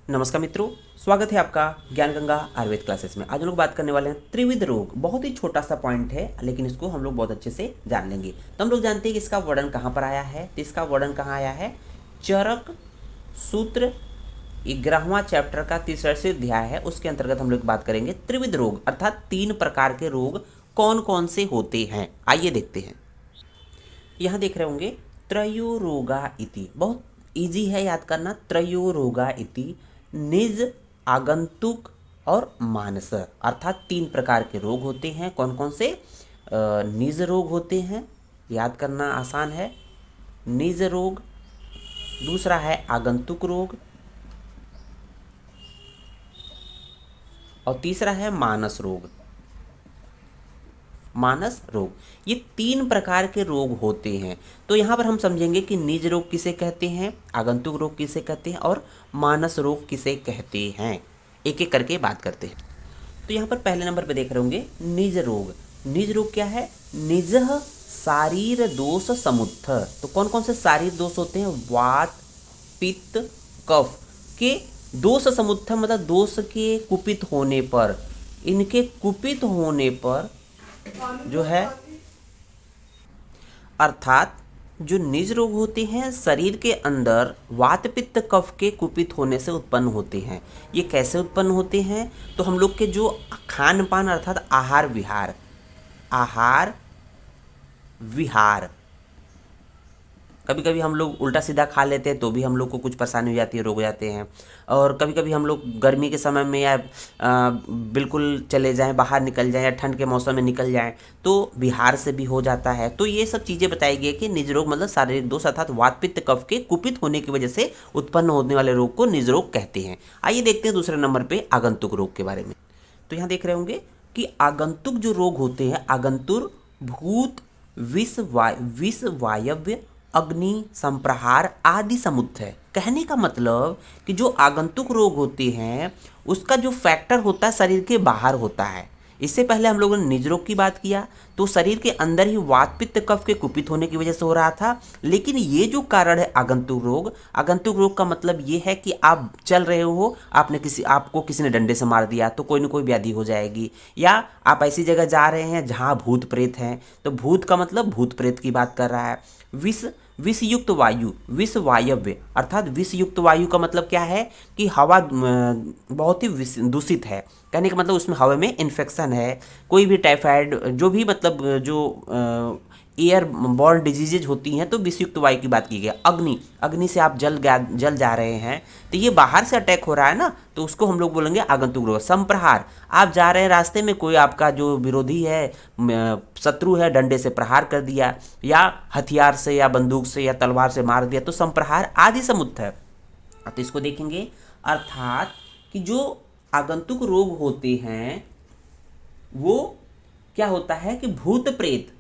नमस्कार मित्रों, स्वागत है आपका ज्ञान गंगा आयुर्वेद क्लासेस में। आज हम लोग बात करने वाले हैं त्रिविध रोग। बहुत ही छोटा सा पॉइंट है, लेकिन इसको हम लोग बहुत अच्छे से जान लेंगे। तो हम लोग जानते हैं कि इसका वर्णन कहाँ पर आया है। तो इसका वर्णन कहाँ आया है? चरक सूत्र 11वां चैप्टर का 3रा अध्याय है, उसके अंतर्गत हम लोग बात करेंगे त्रिविध रोग, अर्थात 3 प्रकार के रोग कौन कौन से होते हैं। आइए देखते हैं। यहाँ देख रहे होंगे त्रयो रोगा इति, बहुत इजी है याद करना। त्रयो रोगा इति निज, आगंतुक और मानस, अर्थात 3 प्रकार के रोग होते हैं। कौन कौन से? निज रोग होते हैं, याद करना आसान है। निज रोग, दूसरा है आगंतुक रोग, और तीसरा है मानस रोग। मानस रोग, ये 3 प्रकार के रोग होते हैं। तो यहाँ पर हम समझेंगे कि निज रोग किसे कहते हैं, आगंतुक रोग किसे कहते हैं और मानस रोग किसे कहते हैं। एक एक करके बात करते हैं। तो यहाँ पर पहले नंबर पे देख रहे होंगे निज रोग। निज रोग क्या है? निजः शारीर दोष समुत्थ। तो कौन कौन से शारीर दोष होते हैं? वात, पित्त, कफ के दोष समुत्थ, मतलब दोष के कुपित होने पर, इनके कुपित होने पर जो है, अर्थात जो निज रोग होते हैं शरीर के अंदर वात पित्त कफ के कुपित होने से उत्पन्न होते हैं। ये कैसे उत्पन्न होते हैं? तो हम लोग के जो खान पान अर्थात आहार विहार, कभी कभी हम लोग उल्टा सीधा खा लेते हैं तो भी हम लोग को कुछ परेशानी हो जाती है, रोग हो जाते हैं। और कभी कभी हम लोग गर्मी के समय में या बिल्कुल चले जाएं, बाहर निकल जाएं, या ठंड के मौसम में निकल जाएं तो बिहार से भी हो जाता है। तो ये सब चीज़ें बताई गई है कि निज रोग मतलब शारीरिक दोष अर्थात वात पित्त कफ के कुपित होने की वजह से उत्पन्न होने वाले रोग को निज रोग कहते हैं। आइए देखते हैं दूसरे नंबर पर आगंतुक रोग के बारे में। तो यहाँ देख रहे होंगे कि आगंतुक जो रोग होते हैं, आगंतुक भूत, विष, वायव्य, अग्नि, संप्रहार आदि समुत्थ है। कहने का मतलब कि जो आगंतुक रोग होते हैं उसका जो फैक्टर होता है शरीर के बाहर होता है। इससे पहले हम लोगों ने निज रोग की बात किया तो शरीर के अंदर ही वात पित्त कफ के कुपित होने की वजह से हो रहा था। लेकिन ये जो कारण है आगंतुक रोग का मतलब ये है कि आप चल रहे हो, आपको किसी ने डंडे से मार दिया तो कोई ना कोई व्याधि हो जाएगी, या आप ऐसी जगह जा रहे हैं जहाँ भूत प्रेत हैं, तो भूत का मतलब भूत प्रेत की बात कर रहा है। विषयुक्त वायु, विष वायव्य, अर्थात विषयुक्त वायु का मतलब क्या है कि हवा बहुत ही दूषित है। कहने का मतलब उसमें हवा में इन्फेक्शन है, कोई भी टाइफाइड, जो भी मतलब जो एयर बॉर्न डिजीजेज होती हैं, तो विषयुक्त वायु की बात की गई। अग्नि से आप जल जा रहे हैं तो ये बाहर से अटैक हो रहा है ना, तो उसको हम लोग बोलेंगे आगंतुक रोग। संप्रहार, आप जा रहे हैं रास्ते में, कोई आपका जो विरोधी है, शत्रु है, डंडे से प्रहार कर दिया या हथियार से या बंदूक से या तलवार से मार दिया, तो संप्रहार आदि समुत्थ है। तो इसको देखेंगे, अर्थात कि जो आगंतुक रोग होते हैं वो क्या होता है कि भूत प्रेत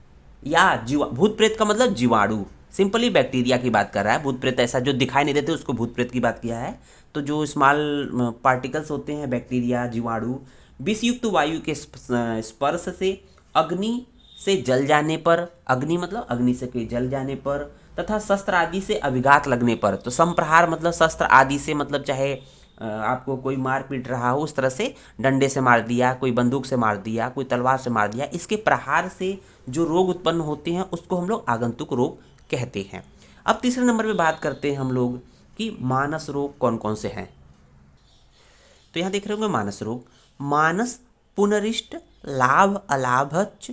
या भूत प्रेत का मतलब जीवाणु, सिंपली बैक्टीरिया की बात कर रहा है। भूत प्रेत ऐसा जो दिखाई नहीं देते उसको भूत प्रेत की बात किया है। तो जो स्मॉल पार्टिकल्स होते हैं, बैक्टीरिया, जीवाणु, विषयुक्त वायु के स्पर्श से, अग्नि से जल जाने पर, अग्नि मतलब अग्नि से कोई जल जाने पर, तथा शस्त्र आदि से अभिघात लगने पर। तो संप्रहार मतलब शस्त्र आदि से, मतलब चाहे आपको कोई मार पीट रहा हो, उस तरह से डंडे से मार दिया, कोई बंदूक से मार दिया, कोई तलवार से मार दिया, इसके प्रहार से जो रोग उत्पन्न होते हैं उसको हम लोग आगंतुक रोग कहते हैं। अब तीसरे नंबर पे बात करते हैं हम लोग कि मानस रोग कौन कौन से हैं। तो यहाँ देख रहे होंगे मानस रोग। मानस पुनरिष्ट लाभ अलाभच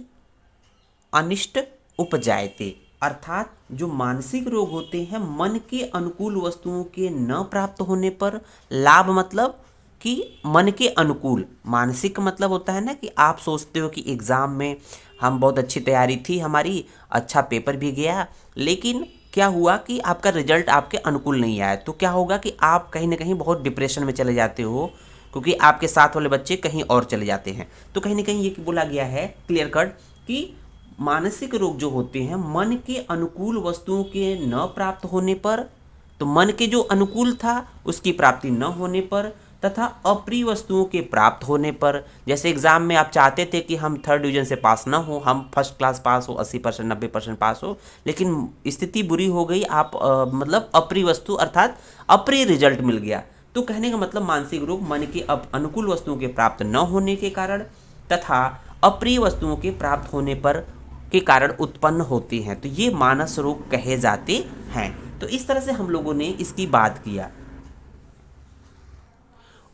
अनिष्ट उपजायते, अर्थात जो मानसिक रोग होते हैं, मन के अनुकूल वस्तुओं के न प्राप्त होने पर, लाभ मतलब कि मन के अनुकूल, मानसिक मतलब होता है ना कि आप सोचते हो कि एग्ज़ाम में हम बहुत अच्छी तैयारी थी हमारी, अच्छा पेपर भी गया, लेकिन क्या हुआ कि आपका रिजल्ट आपके अनुकूल नहीं आया, तो क्या होगा कि आप कहीं ना कहीं बहुत डिप्रेशन में चले जाते हो, क्योंकि आपके साथ वाले बच्चे कहीं और चले जाते हैं। तो कहीं ना कहीं ये बोला गया है क्लियर कट कि मानसिक रोग जो होते हैं मन के अनुकूल वस्तुओं के न प्राप्त होने पर, तो मन के जो अनुकूल था उसकी प्राप्ति न होने पर, तथा अप्रिय वस्तुओं के प्राप्त होने पर। जैसे एग्जाम में आप चाहते थे कि हम 3rd डिवीजन से पास ना हो, हम फर्स्ट क्लास पास हो, 80% 90% पास हो, लेकिन स्थिति बुरी हो गई, आप मतलब अप्रिय वस्तु अर्थात अप्रिय रिजल्ट मिल गया, तो कहने का मतलब मानसिक रोग मन के अनुकूल वस्तुओं के प्राप्त न होने के कारण तथा अप्रिय वस्तुओं के प्राप्त होने पर के कारण उत्पन्न होते हैं, तो ये मानस रोग कहे जाते हैं। तो इस तरह से हम लोगों ने इसकी बात किया।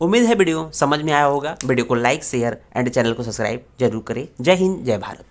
उम्मीद है वीडियो समझ में आया होगा। वीडियो को लाइक शेयर एंड चैनल को सब्सक्राइब जरूर करें। जय हिंद, जय भारत।